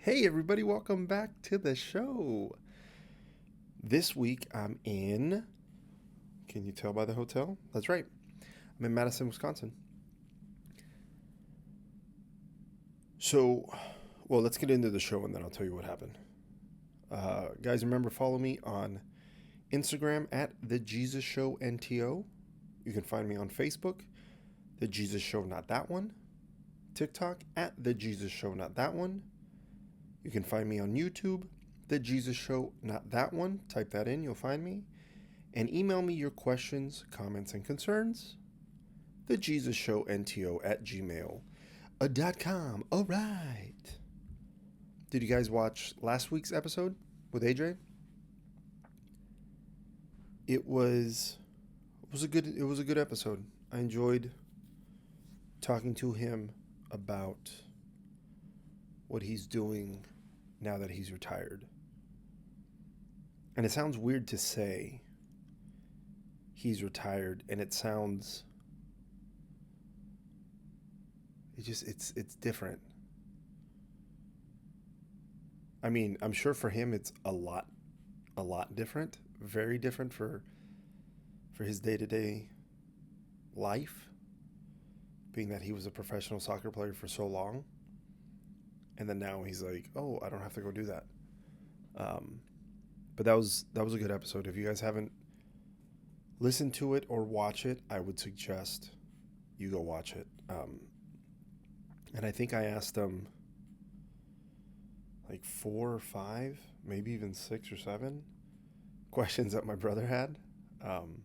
Hey, everybody, welcome back to the show. This week I'm in, can you tell by the hotel? That's right, I'm in Madison, Wisconsin. So, well, let's get into the show and then I'll tell you what happened. Guys, remember, follow me on Instagram at The Jesus Show NTO. You can find me on Facebook, The Jesus Show Not That One. TikTok at The Jesus Show Not That One. You can find me on YouTube, The Jesus Show Not That One. Type that in, you'll find me. And email me your questions, comments, and concerns. The Jesus Show NTO at gmail.com. All right. Did you guys watch last week's episode with AJ? It was a good episode. I enjoyed talking to him about what he's doing now that he's retired. And it sounds weird to say he's retired, and it sounds it's different. I mean, I'm sure for him it's a lot different, very different for his day-to-day life, being that he was a professional soccer player for so long, and then now he's like, oh, I don't have to go do that. Um, but that was a good episode. If you guys haven't listened to it or watch it, I would suggest you go watch it. And I think I asked him like 4 or 5, maybe even 6 or 7 questions that my brother had. Um,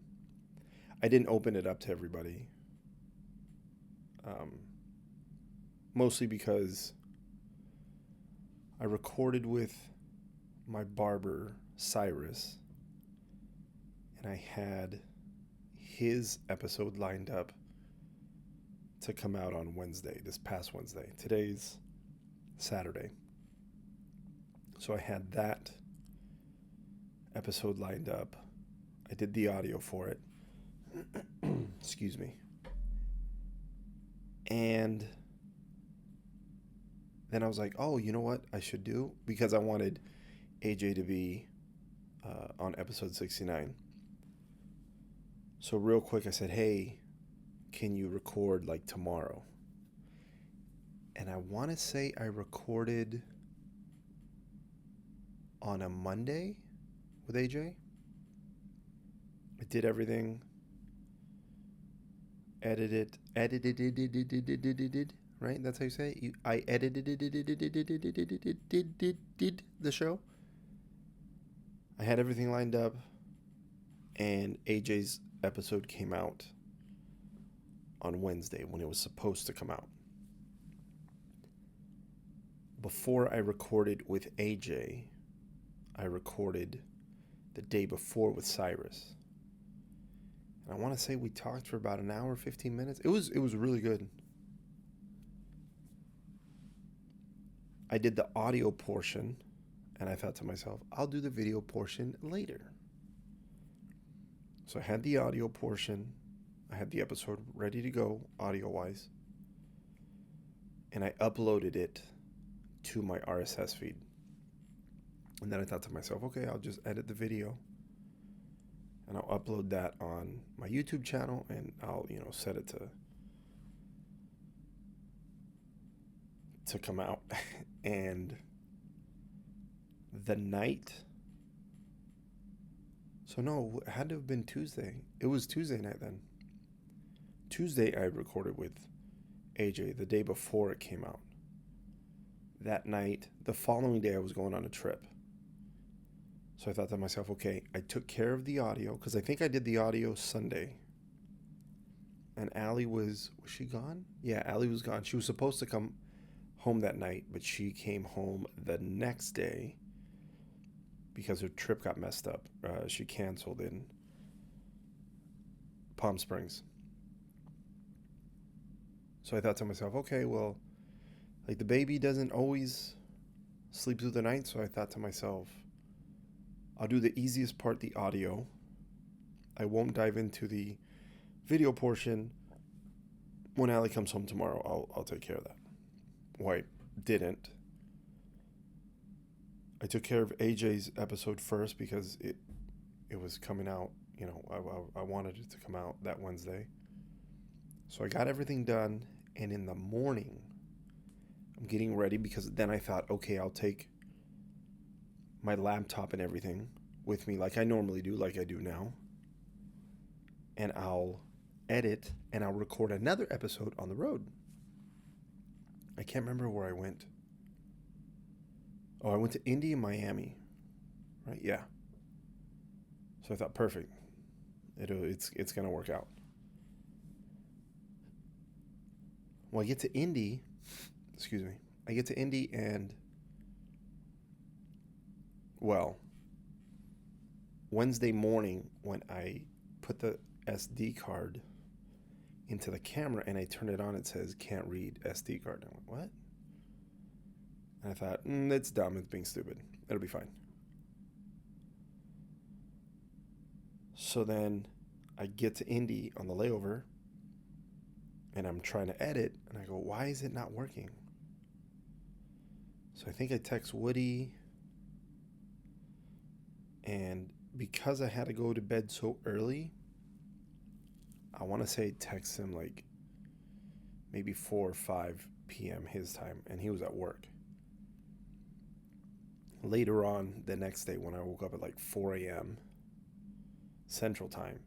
I didn't open it up to everybody, um, mostly because I recorded with my barber, Cyrus, and I had his episode lined up to come out on Wednesday, this past Wednesday. Today's Saturday. So I had that episode lined up. I did the audio for it. Excuse me. And then I was like, oh, you know what I should do? Because I wanted AJ to be on episode 69. So real quick, I said, hey, can you record like tomorrow? And I want to say I recorded on a Monday with AJ. I did everything, edited, right? That's how you say it. I edited the show. I had everything lined up, and AJ's episode came out on Wednesday when it was supposed to come out. Before I recorded with AJ, I recorded the day before with Cyrus. And I want to say we talked for about an hour, 15 minutes. It was really good. I did the audio portion, and I thought to myself, I'll do the video portion later. So I had the audio portion. I had the episode ready to go, audio-wise. And I uploaded it to my RSS feed. And then I thought to myself, okay, I'll just edit the video. And I'll upload that on my YouTube channel, and I'll, set it to come out. And the night, so no, it had to have been Tuesday. It was Tuesday night then. Tuesday I recorded with AJ the day before it came out. That night, the following day I was going on a trip. So I thought to myself, okay, I took care of the audio, because I think I did the audio Sunday. And Allie was she gone? Yeah, Allie was gone. She was supposed to come home that night, but she came home the next day because her trip got messed up. She canceled in Palm Springs. So I thought to myself, okay, well, like the baby doesn't always sleep through the night, so I thought to myself, I'll do the easiest part, the audio. I won't dive into the video portion. When Allie comes home tomorrow, I'll take care of that. Well, I didn't. I took care of AJ's episode first because it was coming out. You know, I wanted it to come out that Wednesday. So I got everything done, and in the morning, I'm getting ready because then I thought, okay, I'll take my laptop and everything with me like I normally do, like I do now, and I'll edit and I'll record another episode on the road. I can't remember where I went. Oh, I went to Indy and Miami, right? Yeah. So I thought, perfect. It's gonna work out. Well, I get to Indy. Excuse me. I get to Indy and, well, Wednesday morning when I put the SD card into the camera and I turn it on, it says can't read SD card. I went, what? And I thought, it's dumb. It's being stupid. It'll be fine. So then I get to Indy on the layover and I'm trying to edit and I go, why is it not working? So I think I text Woody, and because I had to go to bed so early, I want to say text him like maybe 4 or 5 p.m. his time, and he was at work. Later on the next day when I woke up at like 4 a.m. Central Time,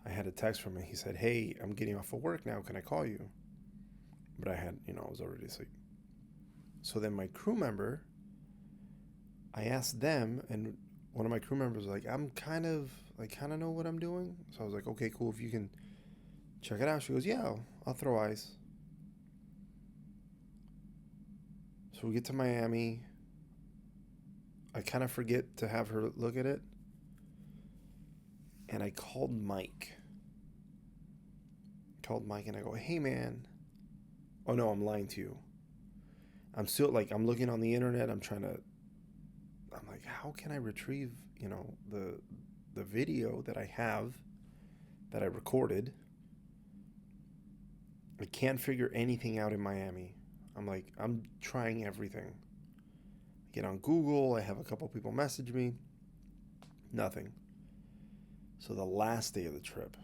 I had a text from him. He said, hey, I'm getting off of work now. Can I call you? But I was already asleep. So then my crew member, I asked them, and one of my crew members was like, I kind of know what I'm doing. So I was like, okay, cool. If you can check it out. She goes, yeah, I'll throw eyes. So we get to Miami. I kind of forget to have her look at it. And I called Mike. And I go, hey, man. Oh, no, I'm lying to you. I'm still, I'm looking on the internet. I'm like, how can I retrieve, the video that I have, that I recorded? I can't figure anything out in Miami. I'm trying everything. I get on Google. I have a couple people message me. Nothing. So the last day of the trip,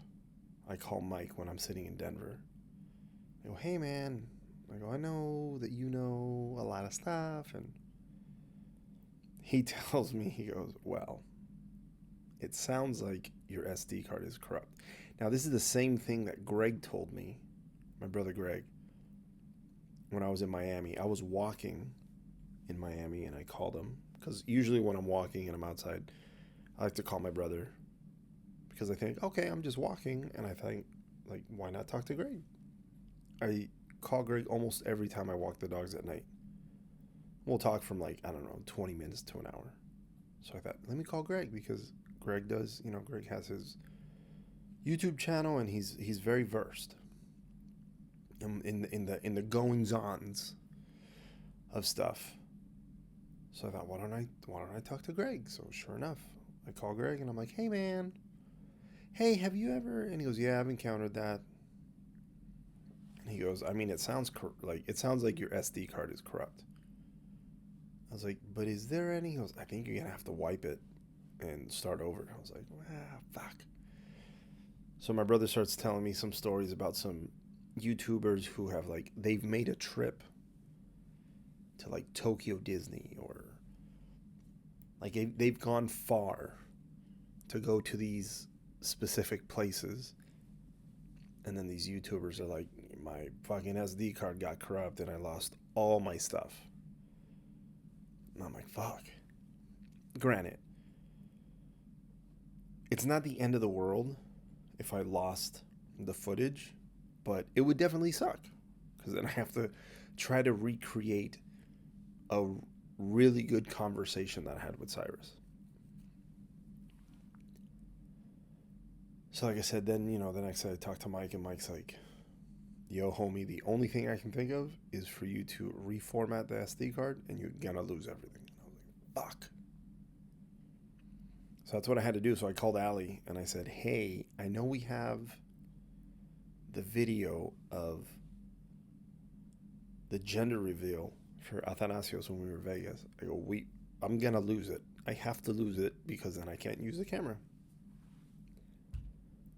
I call Mike when I'm sitting in Denver. I go, hey, man. I go, I know that you know a lot of stuff. And he tells me, he goes, well, it sounds like your SD card is corrupt. Now, this is the same thing that Greg told me, my brother Greg, when I was in Miami. I was walking in Miami and I called him because usually when I'm walking and I'm outside, I like to call my brother because I think, okay, I'm just walking, and I think, why not talk to Greg? I call Greg almost every time I walk the dogs at night. We'll talk from 20 minutes to an hour. So I thought, let me call Greg because Greg does, Greg has his YouTube channel and he's very versed in the goings-ons of stuff. So I thought, why don't I talk to Greg? So sure enough, I call Greg and I'm like, hey, man, hey, have you ever? And he goes, yeah, I've encountered that. And he goes, it sounds like your SD card is corrupt. I was like, but is there any? He goes, I think you're gonna have to wipe it and start over. I was like, fuck. So my brother starts telling me some stories about some YouTubers who have they've made a trip to Tokyo Disney, or they've gone far to go to these specific places, and then these YouTubers are like, my fucking SD card got corrupt and I lost all my stuff. And I'm like, fuck. Granted, it's not the end of the world if I lost the footage, but it would definitely suck because then I have to try to recreate a really good conversation that I had with Cyrus. So like I said, then, the next day I talked to Mike, and Mike's like, yo, homie, the only thing I can think of is for you to reformat the SD card and you're gonna lose everything. And I was like, fuck. So that's what I had to do. So I called Allie and I said, hey, I know we have the video of the gender reveal for Athanasios when we were in Vegas. I go, I'm going to lose it. I have to lose it because then I can't use the camera.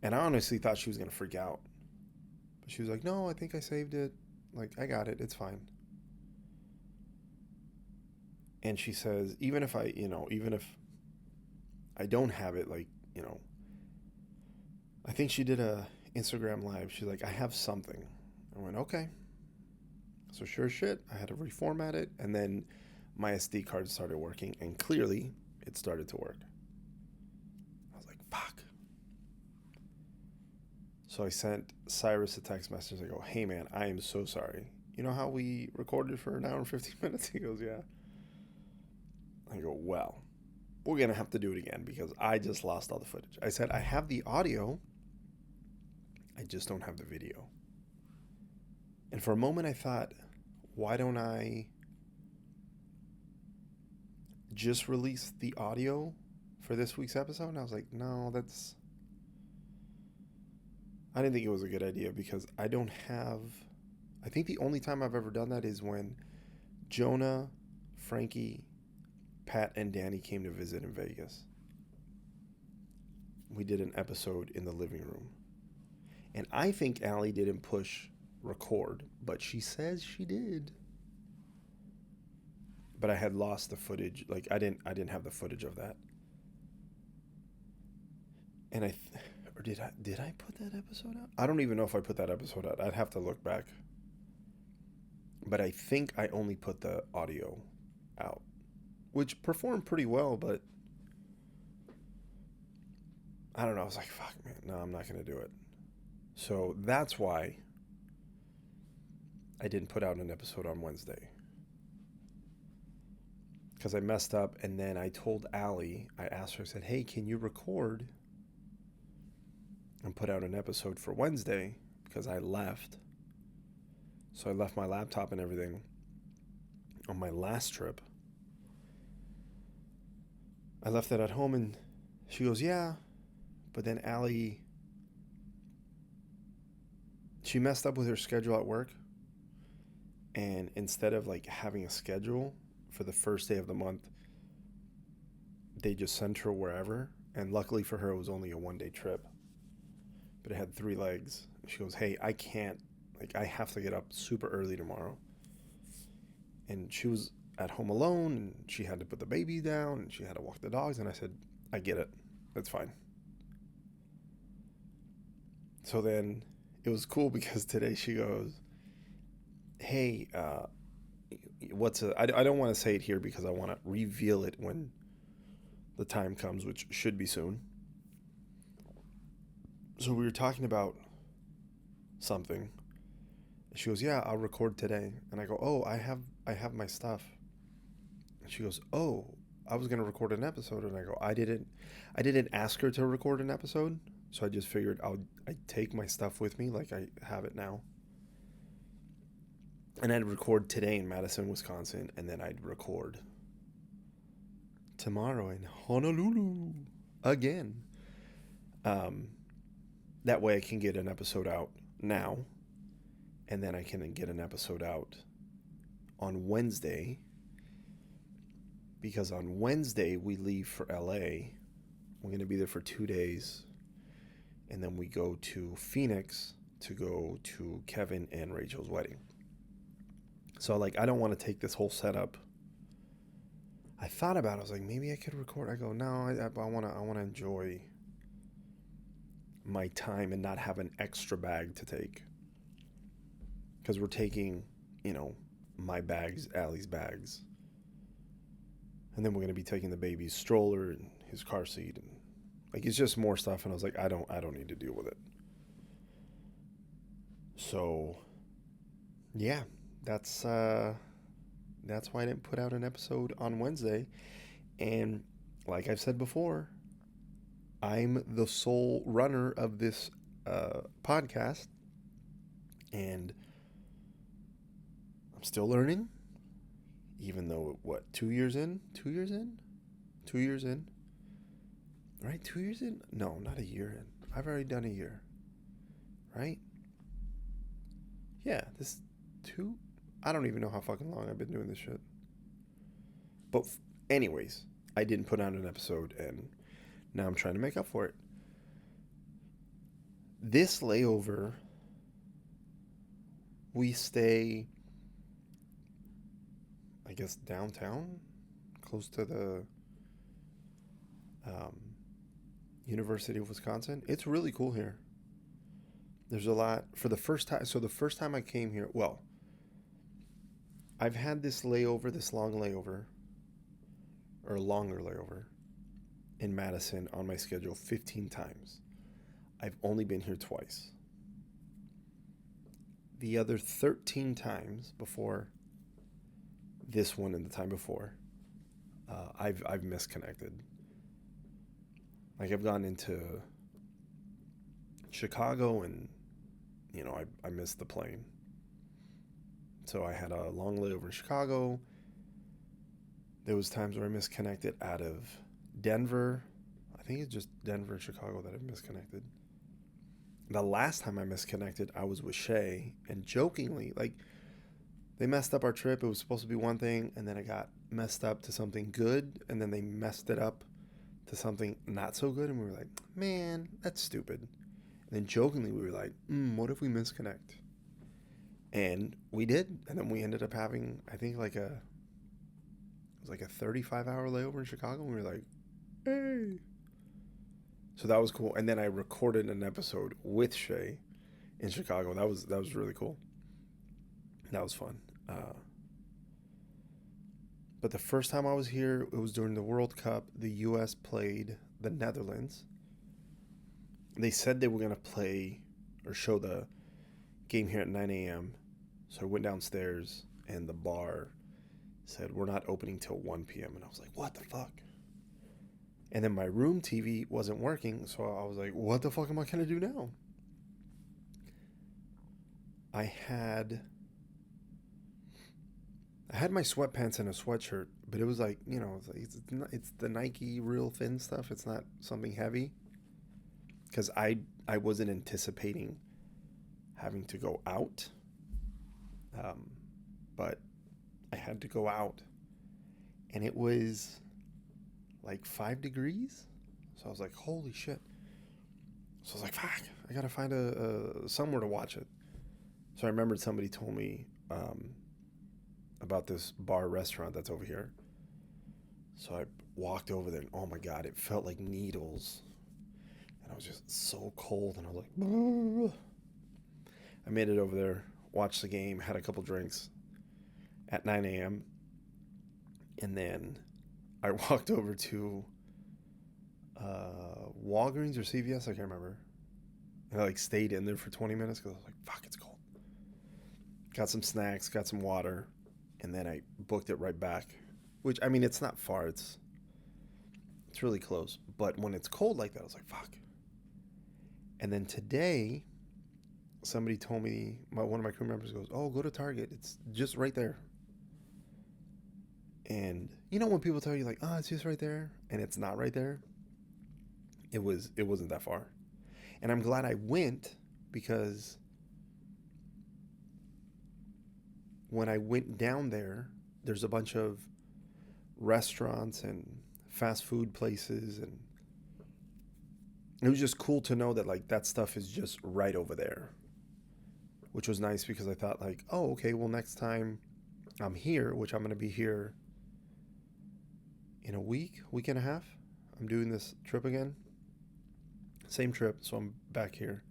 And I honestly thought she was going to freak out. But she was like, no, I think I saved it. Like, I got it. It's fine. And she says, even if I don't have it, like, I think she did a Instagram live. She's like, I have something. I went, okay. So sure as shit, I had to reformat it. And then my SD card started working. And clearly, it started to work. I was like, fuck. So I sent Cyrus a text message. I go, hey, man, I am so sorry. You know how we recorded for an hour and 15 minutes? He goes, yeah. I go, well, we're going to have to do it again because I just lost all the footage. I said, I have the audio. I just don't have the video. And for a moment I thought, why don't I just release the audio for this week's episode? And I was like, no, I didn't think it was a good idea because I think the only time I've ever done that is when Jonah, Frankie, Pat, and Danny came to visit in Vegas. We did an episode in the living room. And I think Allie didn't push record, but she says she did. But I had lost the footage. Like, I didn't have the footage of that. And did I put that episode out? I don't even know if I put that episode out. I'd have to look back. But I think I only put the audio out, which performed pretty well, but I don't know. I was like, fuck, man. No, I'm not going to do it. So that's why I didn't put out an episode on Wednesday. Because I messed up, and then I told Allie, I asked her, I said, hey, can you record and put out an episode for Wednesday? Because I left. So I left my laptop and everything on my last trip. I left it at home, and she goes, yeah. But then Allie, she messed up with her schedule at work. And instead of like having a schedule for the first day of the month, they just sent her wherever. And luckily for her, it was only a 1-day trip. But it had 3 legs. She goes, hey, I can't. Like, I have to get up super early tomorrow. And she was at home alone, and she had to put the baby down, and she had to walk the dogs. And I said, I get it. That's fine. So then it was cool because today she goes, hey, I don't want to say it here because I want to reveal it when the time comes, which should be soon. So we were talking about something. She goes, yeah, I'll record today. And I go, oh, I have my stuff. And she goes, oh, I was going to record an episode. And I go, I didn't ask her to record an episode. So I just figured I'd take my stuff with me like I have it now. And I'd record today in Madison, Wisconsin, and then I'd record tomorrow in Honolulu again. That way I can get an episode out now, and then I can get an episode out on Wednesday, because on Wednesday we leave for LA. We're going to be there for 2 days, and then we go to Phoenix to go to Kevin and Rachel's wedding. So, like, I don't want to take this whole setup. I thought about it. I was like, maybe I could record. I go, no, I want to enjoy my time and not have an extra bag to take. Because we're taking, my bags, Allie's bags. And then we're going to be taking the baby's stroller and his car seat. And, like, it's just more stuff. And I was like, I don't need to deal with it. So, yeah. That's why I didn't put out an episode on Wednesday. And like I've said before, I'm the sole runner of this podcast. And I'm still learning. Even though, 2 years in? 2 years in? 2 years in? Right? 2 years in? No, not a year in. I've already done a year. Right? Yeah, this 2... I don't even know how fucking long I've been doing this shit. But Anyways, I didn't put out an episode, and now I'm trying to make up for it. This layover, we stay, I guess, downtown, close to the um, University of Wisconsin. It's really cool here. There's a lot for the first time. So the first time I came here, well, I've had this layover, this long layover, or longer layover in Madison on my schedule 15 times. I've only been here twice. The other 13 times before this one and the time before, I've misconnected. Like I've gone into Chicago and I missed the plane. So I had a long layover in Chicago. There was times where I misconnected out of Denver. I think it's just Denver and Chicago that I've misconnected. The last time I misconnected, I was with Shay, and jokingly, like, they messed up our trip. It was supposed to be one thing, and then it got messed up to something good, and then they messed it up to something not so good, and we were like, man, that's stupid. And then jokingly, we were like, what if we misconnect? And we did, and then we ended up having, I think, it was like a 35-hour layover in Chicago, and we were like, hey. So that was cool. And then I recorded an episode with Shay in Chicago. That was really cool. That was fun. But the first time I was here, it was during the World Cup. The U.S. played the Netherlands. They said they were going to play or show the game here at 9 a.m. So I went downstairs, and the bar said, we're not opening till 1 p.m. And I was like, what the fuck? And then my room TV wasn't working, so I was like, what the fuck am I going to do now? I had my sweatpants and a sweatshirt, but it was like, it's the Nike real thin stuff. It's not something heavy. Because I wasn't anticipating having to go out. But I had to go out. And it was like 5 degrees. So I was like, holy shit. So I was like, fuck, I gotta find somewhere to watch it. So I remembered somebody told me about this bar restaurant that's over here. So I walked over there, and oh my God, it felt like needles. And I was just so cold, and I was like, Bleh. I made it over there, watched the game, had a couple drinks at 9 a.m. And then I walked over to Walgreens or CVS, I can't remember. And I stayed in there for 20 minutes because I was like, fuck, it's cold. Got some snacks, got some water, and then I booked it right back. Which, I mean, it's not far. It's really close. But when it's cold like that, I was like, fuck. And then today, somebody told me, one of my crew members goes, oh, go to Target. It's just right there. And when people tell you like, oh, it's just right there, and it's not right there, it wasn't that far. And I'm glad I went, because when I went down there, there's a bunch of restaurants and fast food places, and it was just cool to know that that stuff is just right over there, which was nice, because I thought oh, okay, well, next time I'm here, which I'm going to be here in a week and a half, I'm doing this trip again. Same trip, so I'm back here.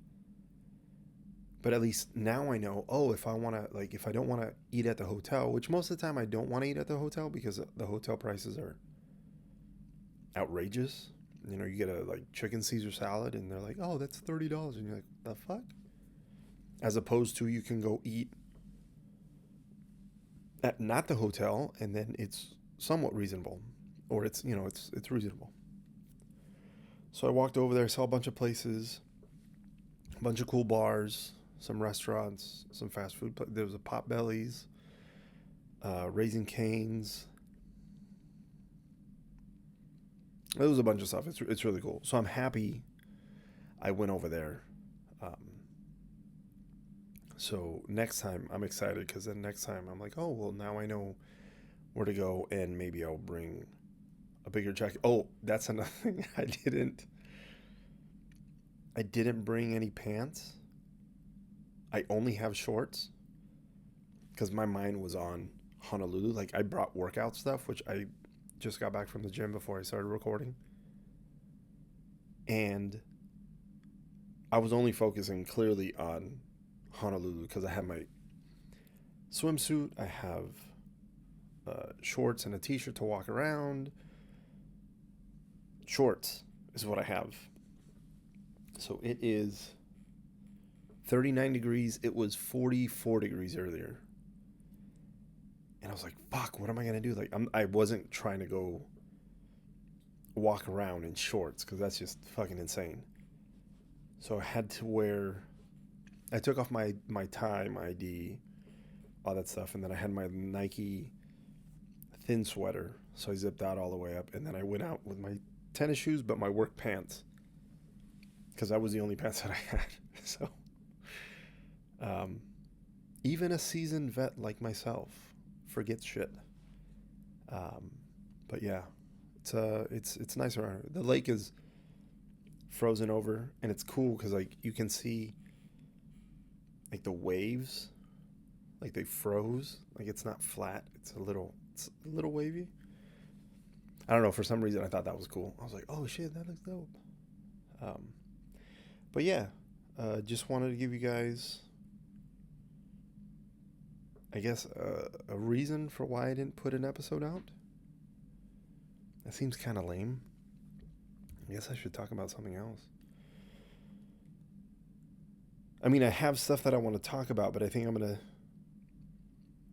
But at least now I know, if I want to, if I don't want to eat at the hotel, which most of the time I don't want to eat at the hotel because the hotel prices are outrageous. You get a chicken Caesar salad, and they're like, oh, that's $30. And you're like, the fuck? As opposed to you can go eat at not the hotel, and then it's somewhat reasonable. Or it's reasonable. So I walked over there, saw a bunch of places, a bunch of cool bars, some restaurants, some fast food. There was a Potbelly's, Raising Cane's. There was a bunch of stuff. It's really cool. So I'm happy I went over there. So next time I'm excited, because then next time I'm like, oh, well, now I know where to go, and maybe I'll bring a bigger jacket. Oh, that's another thing. I didn't bring any pants. I only have shorts because my mind was on Honolulu. Like I brought workout stuff, which I just got back from the gym before I started recording. And I was only focusing clearly on Honolulu because I have my swimsuit, I have shorts and a t-shirt to walk around. Shorts is what I have. So it is 39 degrees. It was 44 degrees earlier. And I was like, fuck, what am I going to do? Like, I wasn't trying to go walk around in shorts because that's just fucking insane. So I had to wear, I took off my tie, my ID, all that stuff. And then I had my Nike thin sweater. So I zipped that all the way up. And then I went out with my tennis shoes, but my work pants. Because that was the only pants that I had. So, even a seasoned vet like myself forgets shit. But yeah, it's nice around here. The lake is frozen over, and it's cool because like you can see like the waves, like they froze. Like it's not flat. It's a little wavy. I don't know. For some reason, I thought that was cool. I was like, oh shit, that looks dope. But yeah, just wanted to give you guys, I guess, a reason for why I didn't put an episode out. That seems kind of lame. I guess I should talk about something else. I mean, I have stuff that I want to talk about, but I think I'm going to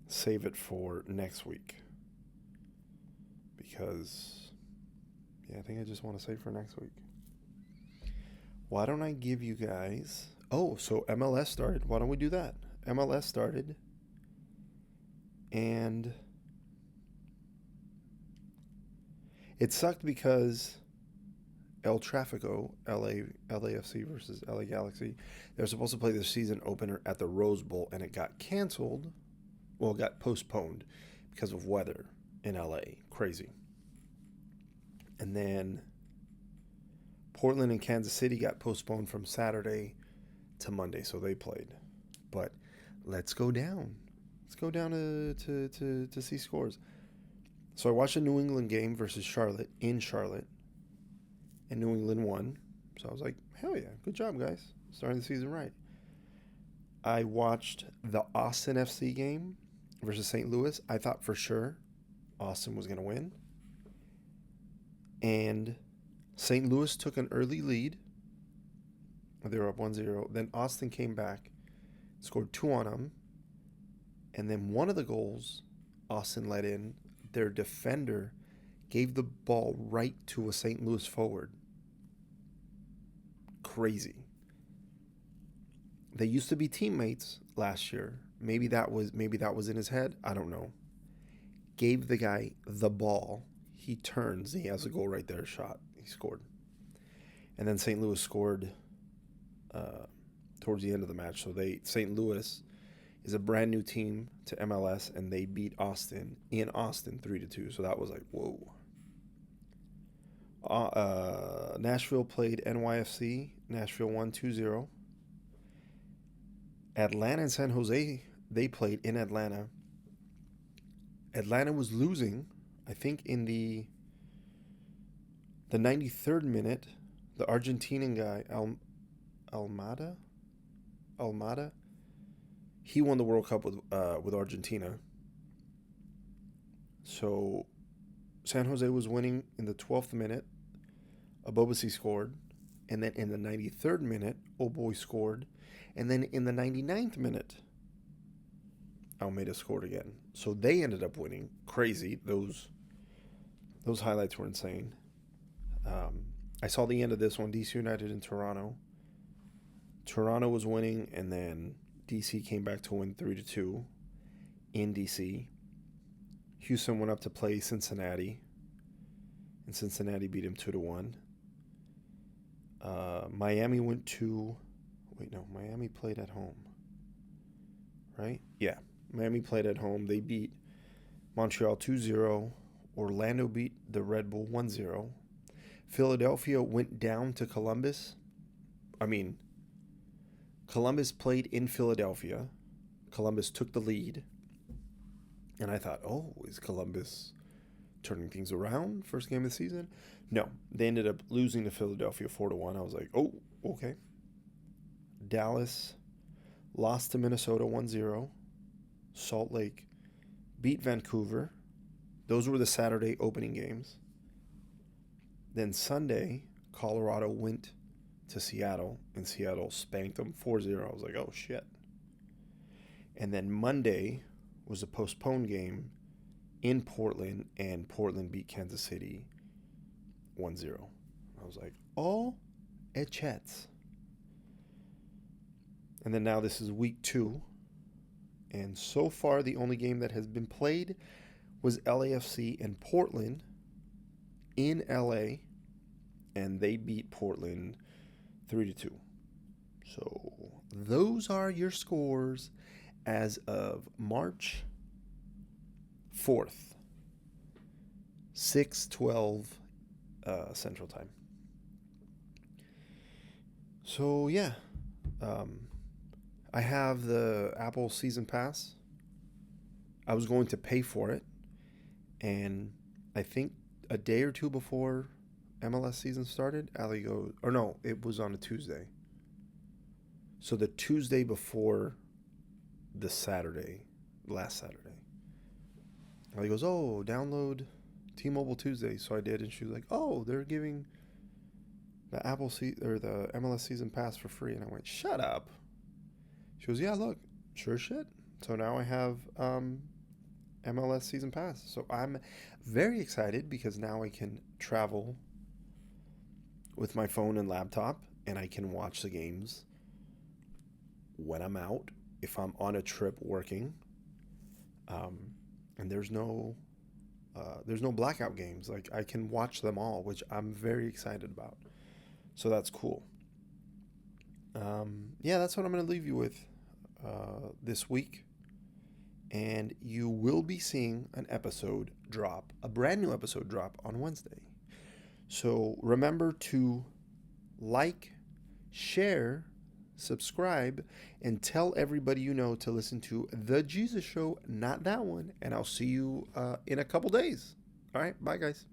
save it for next week. Because, yeah, I think I just want to save for next week. Why don't I give you guys... Oh, so MLS started. Why don't we do that? MLS started. And it sucked because El Tráfico, LAFC versus LA Galaxy, they're supposed to play the season opener at the Rose Bowl, and it got canceled. Well, it got postponed because of weather in LA. Crazy. And then Portland and Kansas City got postponed from Saturday to Monday, so they played. But let's go down. Let's go down to see scores. So I watched a New England game versus Charlotte in Charlotte, and New England won. So I was like, hell yeah, good job, guys. Starting the season right. I watched the Austin FC game versus St. Louis. I thought for sure Austin was going to win. And St. Louis took an early lead. They were up 1-0. Then Austin came back, scored 2 on them. And then one of the goals Austin let in, their defender gave the ball right to a St. Louis forward. Crazy. They used to be teammates last year. Maybe that was in his head. I don't know. Gave the guy the ball. He turns. He has a goal right there. Shot. He scored. And then St. Louis scored towards the end of the match. So St. Louis is a brand new team to MLS, and they beat Austin in Austin 3-2. So that was like, whoa. Nashville played NYFC. Nashville won 2-0. Atlanta and San Jose, they played in Atlanta. Atlanta was losing, I think, in the 93rd minute. The Argentinian guy, Almada, he won the World Cup with Argentina. So San Jose was winning in the 12th minute. Abobasi scored. And then in the 93rd minute, Oboy scored. And then in the 99th minute, Almeida scored again. So they ended up winning. Crazy. Those highlights were insane. I saw the end of this one, DC United in Toronto. Toronto was winning, and then DC came back to win 3-2 in DC. Houston went up to play Cincinnati, and Cincinnati beat him 2-1. Miami went to... Miami played at home. Right? Yeah. Miami played at home. They beat Montreal 2-0. Orlando beat the Red Bull 1-0. Philadelphia went down to Columbus. Columbus played in Philadelphia. Columbus took the lead. And I thought, oh, is Columbus turning things around? First game of the season? No, they ended up losing to Philadelphia 4-1. I was like, oh, okay. Dallas lost to Minnesota 1-0. Salt Lake beat Vancouver. Those were the Saturday opening games. Then Sunday, Colorado went to Seattle, and Seattle spanked them 4-0. I was like, oh, shit. And then Monday was a postponed game in Portland, and Portland beat Kansas City 1-0. I was like, oh, Echets. And then now this is week 2. And so far, the only game that has been played was LAFC and Portland in LA. And they beat Portland 3-2. So those are your scores as of March 4th, 6:12 Central Time. So yeah, I have the Apple Season Pass. I was going to pay for it, and I think a day or two before MLS season started, Allie goes, or no, it was on a Tuesday. So the Tuesday before the Saturday, last Saturday, Allie goes, oh, download T-Mobile Tuesday. So I did, and she was like, oh, they're giving the the MLS season pass for free. And I went, shut up. She goes, yeah, look, sure shit. So now I have MLS season pass. So I'm very excited because now I can travel with my phone and laptop, and I can watch the games when I'm out, if I'm on a trip working, and there's no blackout games. Like, I can watch them all, which I'm very excited about. So that's cool. Yeah, that's what I'm going to leave you with this week. And you will be seeing a brand new episode drop on Wednesday. So remember to like, share, subscribe, and tell everybody you know to listen to The Jesus Show, not that one. And I'll see you in a couple days. All right, bye, guys.